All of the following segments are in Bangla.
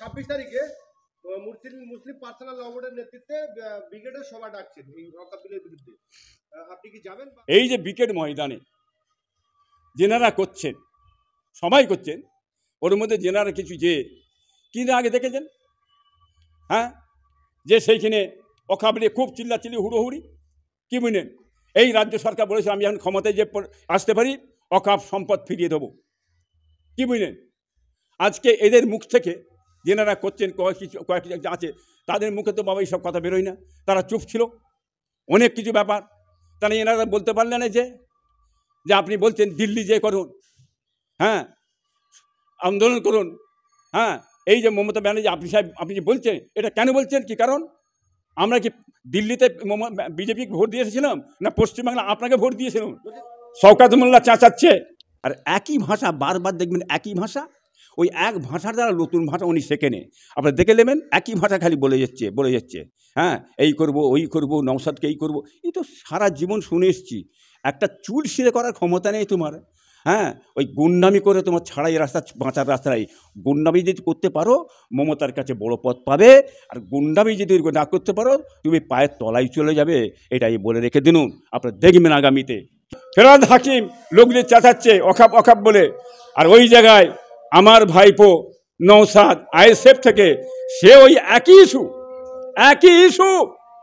26 তারিখে মুসলিম মুসলিম পার্সোনাল ল বোর্ডের নেতৃত্বে ব্রিগেডের সভা ডাকছেন এই ওয়াকফ বিলের বিরুদ্ধে। আপনি কি যাবেন? এই যে ব্রিগেড ময়দানে জেনারা করছেন, সবাই করছেন, ওর মধ্যে জেনারা কিছু যে কিনা আগে দেখেছেন, হ্যাঁ, যে সেইখানে ওয়াকফ নিয়ে খুব চিল্লাচিল্লি হুড়োহুড়ি, কি বুঝলেন? এই রাজ্য সরকার বলেছে আমি এখন ক্ষমতায় যে আসতে পারি ওয়াকফ সম্পদ ফিরিয়ে দেবো, কি বুঝলেন? আজকে এদের মুখ থেকে যেনারা করছেন কয়েক আছে তাদের মুখে তো বাবা এইসব কথা বেরোয় না, তারা চুপ ছিল অনেক কিছু ব্যাপার। তাহলে এনারা বলতে পারলেন না যে আপনি বলছেন দিল্লি যে করুন, হ্যাঁ, আন্দোলন করুন, হ্যাঁ, এই যে মমতা ব্যানার্জি আপনি সাহেব আপনি যে বলছেন এটা কেন বলছেন, কি কারণ? আমরা কি দিল্লিতে বিজেপিকে ভোট দিয়ে এসেছিলাম না পশ্চিমবাংলা আপনাকে ভোট দিয়েছিলাম? শওকত মোল্লা চেঁচাচ্ছে আর একই ভাষা বারবার দেখবেন, একই ভাষা, ওই এক ভাষার দ্বারা নতুন ভাষা উনি শেখেনে, আপনারা দেখে নেবেন একই ভাষা খালি বলে যাচ্ছে, হ্যাঁ, এই করব ওই করব, নওশাদকে এই করব, এই তো সারা জীবন শুনে এসছি। একটা চুল ছিঁড়ে করার ক্ষমতা নেই তোমার, হ্যাঁ, ওই গুন্ডামি করে তোমার ছাড়াই রাস্তা বাঁচার রাস্তায় গুন্ডামি যদি করতে পারো মমতার কাছে বড় পথ পাবে, আর গুন্ডামি যদি না করতে পারো তুমি পায়ের তলায় চলে যাবে, এটাই বলে রেখে দিন। আপনারা দেখবেন আগামীতে ফেরাদ হাকিম লোকদের চেঁচাচ্ছে ওয়াকফ বলে, আর ওই জায়গায় আমার ভাইপো নওশাদ আইএসএফ থেকে সে ওই একই ইস্যু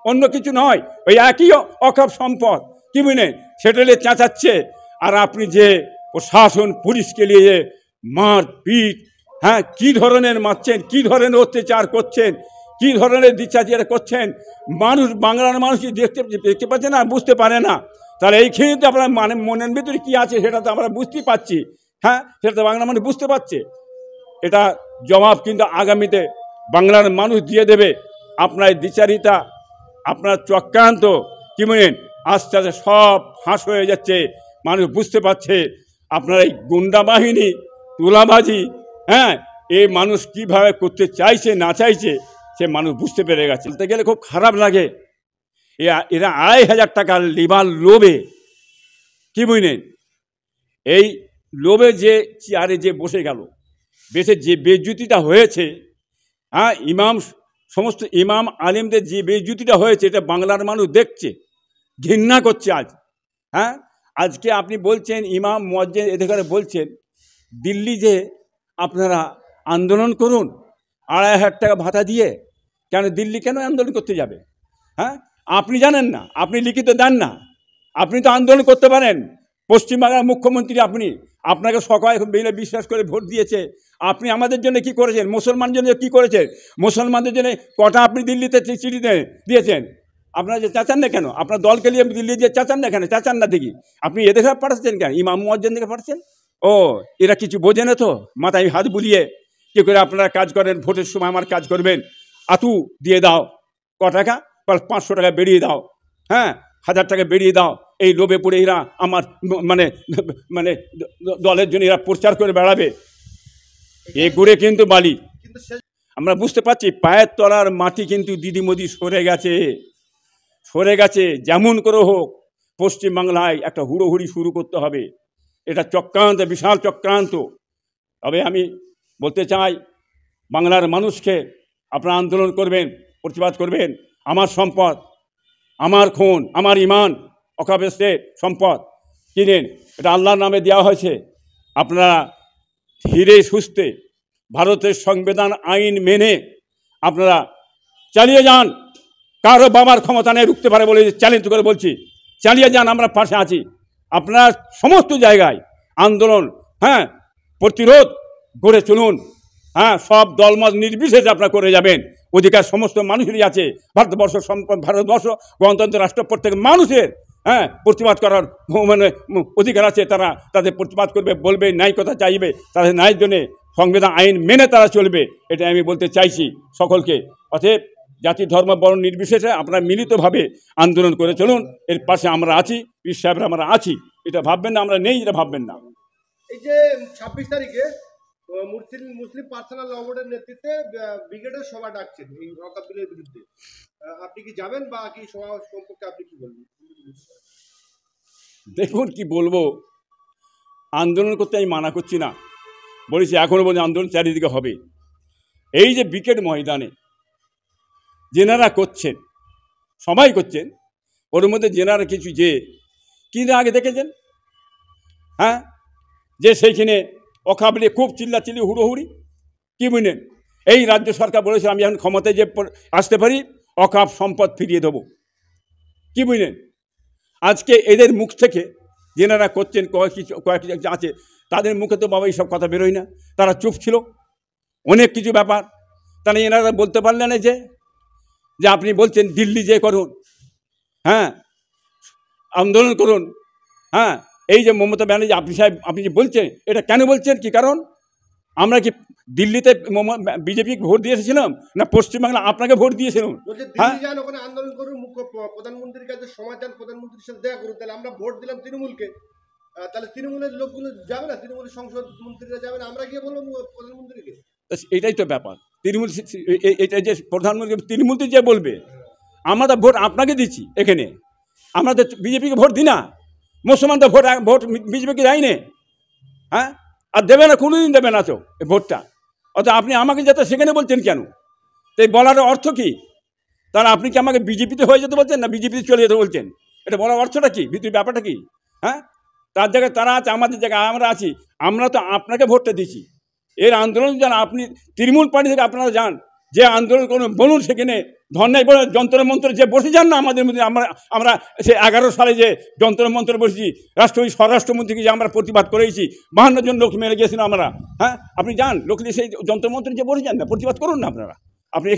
অন্য কিছু নয়, ওই একই ওয়াকফ সম্পদ, কি বুঝলেন, সেটা নিয়ে চেঁচাচ্ছে। আর আপনি যে প্রশাসন পুলিশকে নিয়ে মারপিট, হ্যাঁ, কি ধরনের মারছেন, কি ধরনের অত্যাচার করছেন, কি ধরনের দিচ্ছাচার করছেন, মানুষ বাংলার মানুষ কি দেখতে পাচ্ছে না, বুঝতে পারে না। তাহলে এইখানে তো আপনার মানে মনের ভিতরে কী আছে সেটা তো আমরা বুঝতেই পারছি, হ্যাঁ, সেটা তো বাংলা মানুষ বুঝতে পারছে। এটা জবাব কিন্তু আগামীতে বাংলার মানুষ দিয়ে দেবে। আপনার দ্বিচারিতা, আপনার চক্রান্ত, কি বলেন, আস্তে আস্তে সব ফাঁস হয়ে যাচ্ছে, মানুষ বুঝতে পারছে। আপনার এই গুন্ডা বাহিনী, তুলাবাজি, হ্যাঁ, এই মানুষ কিভাবে করতে চাইছে না চাইছে সে মানুষ বুঝতে পেরে গেছে। বলতে গেলে খুব খারাপ লাগে, এরা 2,500 টাকার লিবার লোভে, কি বুঝলেন, এই লোভে যে চেয়ারে যে বসে গেল, বেশে যে বেজ্জুতিটা হয়েছে, হ্যাঁ, সমস্ত ইমাম আলিমদের যে বেজ্জুতিটা হয়েছে এটা বাংলার মানুষ দেখছে, ঘৃণা করছে আজ, হ্যাঁ। আজকে আপনি বলছেন ইমাম মুয়াজ্জিন এদের বলছেন দিল্লি যে আপনারা আন্দোলন করুন 2,500 টাকা ভাতা দিয়ে, কেন দিল্লি কেন আন্দোলন করতে যাবে, হ্যাঁ? আপনি জানেন না, আপনি লিখিত দেন না, আপনি তো আন্দোলন করতে পারেন। পশ্চিমবাংলার মুখ্যমন্ত্রী আপনি, আপনাকে সকালে মিলে বিশ্বাস করে ভোট দিয়েছে, আপনি আমাদের জন্য কি করেছেন, মুসলমানদের জন্য কি করেছেন, মুসলমানদের জন্য কটা আপনি দিল্লিতে চিঠি দিয়েছেন? আপনারা যে চাচান না কেন, আপনার দলকে নিয়ে দিল্লি যে চাচান না কেন, চাচান না দেখি আপনি এদের পাঠাচ্ছেন কেন, ইমাম মুয়াজ্জিন থেকে পাঠাচ্ছেন? ও এরা কিছু বোঝে না তো, মাথায় হাত বুলিয়ে কী করে আপনারা কাজ করেন, ভোটের সময় আমার কাজ করবেন, আতু দিয়ে দাও, ক টাকা, 500 টাকা বেরিয়ে দাও, হ্যাঁ, 1000 টাকা বেরিয়ে দাও, এই লোভে পড়ে এরা আমার মানে দলের জন্য এরা প্রচার করে বেড়াবে, এ ঘুরে কিন্তু বালি। আমরা বুঝতে পারছি পায়ের তলার মাটি কিন্তু দিদিমদি সরে গেছে, যেমন করে হোক পশ্চিমবাংলায় একটা হুড়োহুড়ি শুরু করতে হবে, এটা চক্রান্ত, বিশাল চক্রান্ত। তবে আমি বলতে চাই বাংলার মানুষকে আপনারা আন্দোলন করবেন, প্রতিবাদ করবেন। আমার সম্পদ, আমার খুন, আমার ইমান, ওয়াকফের সম্পদ কিনেন, এটা আল্লাহর নামে দেওয়া হয়েছে। আপনারা ধীরে সুস্থে ভারতের সংবিধান আইন মেনে আপনারা চালিয়ে যান, কারো বাবার ক্ষমতা নেই রুখতে পারে বলে চ্যালেঞ্জ করে বলছি, চালিয়ে যান, আমরা পাশে আছি। আপনারা সমস্ত জায়গায় আন্দোলন, হ্যাঁ, প্রতিরোধ গড়ে চলুন, হ্যাঁ, সব দলমত নির্বিশেষে আপনারা করে যাবেন, অধিকার সমস্ত মানুষেরই আছে। ভারতবর্ষ গণতন্ত্র রাষ্ট্র, প্রত্যেক মানুষের, হ্যাঁ, প্রতিবাদ করার মানে অধিকার আছে, তারা তাদের প্রতিবাদ করবে, বলবে, ন্যায় কথা চাইবে, তাদের ন্যায়ের জন্যে সংবিধান আইন মেনে তারা চলবে, এটা আমি বলতে চাইছি সকলকে। অতএব জাতি ধর্ম বর্ণ নির্বিশেষে আপনারা মিলিতভাবে আন্দোলন করে চলুন, এর পাশে আমরা আছি, পীর সাহেবরা আমরা আছি, এটা ভাববেন না আমরা নেই, এটা ভাববেন না। এই যে 26 তারিখে মুসলিম পার্সোনাল ল বোর্ডের নেতৃত্বে ব্রিগেডের সভা ডাকছেন এই ওয়াকফ বিলের বিরুদ্ধে, আপনি কি যাবেন বা কি সভা সম্পর্কে আপনি কি বলবেন? দেখুন কি বলবো, আন্দোলন করতে আমি মানা করছি না, বলেছি এখনও বলছি আন্দোলন চারিদিকে হবে, এই যে ব্রিগেড ময়দানে যেনারা করছেন, সবাই করছেন, ওর মধ্যে যেনারা কিছু যে কিন্তু আগে দেখেছেন, হ্যাঁ, যে সেইখানে অকাবলে খুব চিল্লাচিল্লি হুড়োহুড়ি, কি বুঝলেন, এই রাজ্য সরকার বলেছে আমি এখন ক্ষমতায় যে আসতে পারি অকাপ সম্পদ ফিরিয়ে দেবো, কি বুঝলেন। আজকে এদের মুখ থেকে যেনারা করছেন কয়েকটি আছে, তাদের মুখে তো বাবা এইসব কথা বেরোয় না, তারা চুপ ছিল অনেক কিছু ব্যাপার। তাহলে এনারা বলতে পারলেন না যে আপনি বলছেন দিল্লি যে করুন, হ্যাঁ, আন্দোলন করুন, হ্যাঁ, এই যে মমতা ব্যানার্জি আপনি যে বলছেন, এটা কেন বলছেন, কি কারণ? আমরা কি দিল্লিতে বিজেপি ভোট দিয়ে এসেছিলাম, না পশ্চিমবাংলা আপনাকে ভোট দিয়েছিলাম? হ্যাঁ, যান ওখানে আন্দোলন করুন, মুখ্য প্রধানমন্ত্রীর কাছে সমাধান, প্রধানমন্ত্রীর সাথে দেখা করুন। তাহলে আমরা ভোট দিলাম তৃণমূলকে, তাহলে তৃণমূলের লোকগুলো যাবে না, তৃণমূলের সংসদ মন্ত্রীরা যাবে না, আমরা গিয়ে বলবো প্রধানমন্ত্রীকে? এটাই তো ব্যাপার। তৃণমূল, এটা যে প্রধানমন্ত্রী তৃণমূল যে বলবে, আমরা তো ভোট আপনাকে দিচ্ছি, এখানে আমরা তো বিজেপিকে ভোট দিই না, মুসলমান তো ভোট বিজেপিকে দেয়নি, হ্যাঁ, আর দেবে না, কোনোদিন দেবে না তো এই ভোটটা। অর্থাৎ আপনি আমাকে যেতে সেখানে বলছেন কেন? তো এই বলার অর্থ কি? তাহলে আপনি কি আমাকে বিজেপিতে হয়ে যেতে বলছেন, না বিজেপিতে চলে যেতে বলছেন? এটা বলার অর্থটা কি, ভিতরে ব্যাপারটা কি? হ্যাঁ, তার জায়গায় তারা আছে, আমাদের জায়গায় আমরা আছি, আমরা তো আপনাকে ভোটটা দিচ্ছি। এর আন্দোলন যান আপনি তৃণমূল পার্টি থেকে আপনারা যান, যে আন্দোলন করুন বলুন, সেখানে ধর্নায় বলে যন্ত্র মন্ত্র যে বসে যান না আমাদের মধ্যে, আমরা সে 11 সালে যে যন্ত্র মন্ত্র বসেছি, স্বরাষ্ট্রমন্ত্রীকে যে আমরা প্রতিবাদ করেছি, 52 জন লোক মেরে গিয়েছিলাম আমরা, হ্যাঁ, আপনি যান লোকলি সেই যন্ত্র মন্ত্রে যে বসে যান না, প্রতিবাদ করুন না আপনারা। আপনি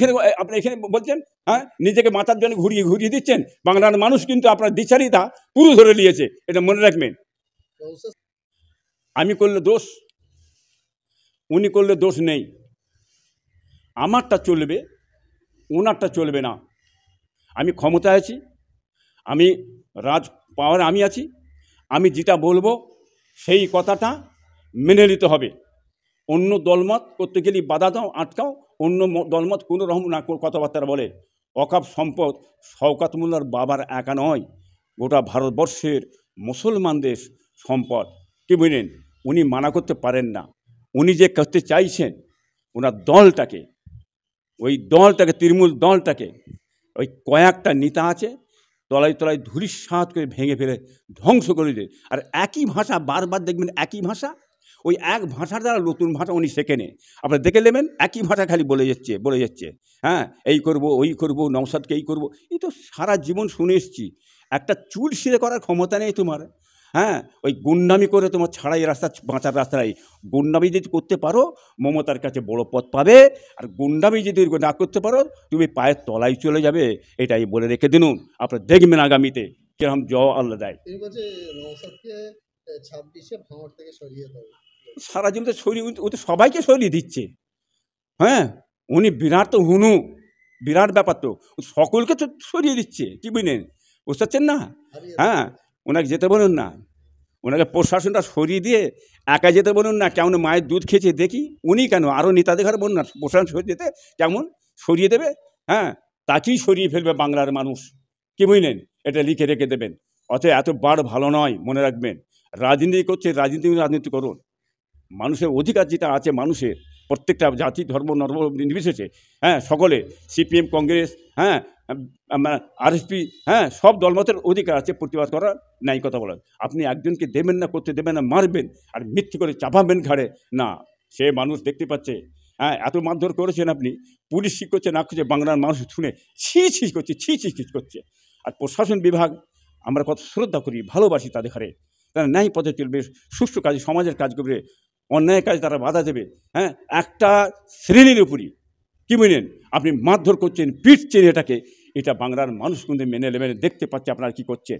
এখানে বলছেন, হ্যাঁ, নিজেকে মাথার জন্য ঘুরিয়ে দিচ্ছেন। বাংলার মানুষ কিন্তু আপনার দ্বিচারিতা পুরো ধরে নিয়েছে, এটা মনে রাখবেন। আমি করলে দোষ, উনি করলে দোষ নেই, আমারটা চলবে, ওনারটা চলবে না। আমি ক্ষমতায় আছি, আমি পাওয়ারে আমি আছি, আমি যেটা বলবো সেই কথাটা মেনে নিতে হবে। অন্য দলমত করতে গেলে বাধা দাও, আটকাও, অন্য দলমত কোনো রকম না কথাবার্তা বলে। অকাপ সম্পদ শওকত মোল্লার বাবার একা নয়, গোটা ভারতবর্ষের মুসলমানদের সম্পদ, কি বুঝলেন। উনি মানা করতে পারেন না, উনি যে করতে চাইছেন ওনার দলটাকে, ওই দলটাকে, তৃণমূল দলটাকে, ওই কয়েকটা নেতা আছে তলায় তলায় ধূলিসাৎ করে ভেঙে ফেলে ধ্বংস করে দেয়। আর একই ভাষা বারবার দেখবেন, একই ভাষা, ওই এক ভাষার দ্বারা নতুন ভাষা উনি শেখেনে, আপনারা দেখে নেবেন, একই ভাষা খালি বলে যাচ্ছে, হ্যাঁ, এই করব, ওই করব, নওশাদকে এই করব। এই তো সারা জীবন শুনে এসছি, একটা চুল ছিঁড়ে করার ক্ষমতা নেই তোমার, হ্যাঁ, ওই গুন্ডামি করে তোমার ছাড়াই রাস্তা, বাঁচার রাস্তায় গুন্ডামি যদি করতে পারো মমতার কাছে বড় পথ পাবে, আর গুন্ডামি যদি না করতে পারো তুমি পায়ের তলায় চলে যাবে। এটাই বলে রেখে দিন, আপনারা দেখবেন আগামীতে কিরকম জয় আল্লাহ দেয়। সারা জীবন তো সরিয়ে, ও তো সবাইকে সরিয়ে দিচ্ছে, হ্যাঁ, উনি বিরাট তো হুনু, বিরাট ব্যাপার তো, সকলকে তো সরিয়ে দিচ্ছে, কি বুঝলেন, বুঝতে পারছেন না? হ্যাঁ, ওনাকে যেতে বলুন না, ওনাকে প্রশাসনটা সরিয়ে দিয়ে একা যেতে বলুন না, কেমন মায়ের দুধ খেয়েছে দেখি, উনি কেন আরও নেতাদের ঘরে বলুন না প্রশাসন সরিয়ে যেতে, কেমন সরিয়ে দেবে, হ্যাঁ, তাকেই সরিয়ে ফেলবে বাংলার মানুষ, কি বুঝলেন, এটা লিখে রেখে দেবেন। অতএব এত বার ভালো নয়, মনে রাখবেন। রাজনীতি করছে, রাজনীতি করুন, মানুষের অধিকার যেটা আছে, মানুষের প্রত্যেকটা জাতি ধর্ম নির্বিশেষে, হ্যাঁ, সকলে, সিপিএম, কংগ্রেস, হ্যাঁ, আরএসপি, হ্যাঁ, সব দলমতের অধিকার আছে প্রতিবাদ করার, নাই কথা বলার। আপনি একজনকে দেবেন না, করতে দেবেন না, মারবেন আর মিথ্যে করে চাপাবেন ঘাড়ে, না, সে মানুষ দেখতে পাচ্ছে, হ্যাঁ, এত মারধর করেছেন আপনি, পুলিশ কী করছে না করছে বাংলার মানুষ শুনে ছি করছে, ছি করছে। আর প্রশাসন বিভাগ আমরা কত শ্রদ্ধা করি, ভালোবাসি তাদের ঘরে, তারা ন্যায় পথে চলবে, সুষ্ঠু কাজ, সমাজের কাজ করবে, অন্যায় কাজ তারা বাধা দেবে, হ্যাঁ, একটা শ্রেণীর উপরই, কি বুঝলেন, আপনি মারধর করছেন, পিটছেন, এটা বাংলার মানুষ কিন্তু মেনে নেবেন, দেখতে পাচ্ছে আপনারা কী করছে।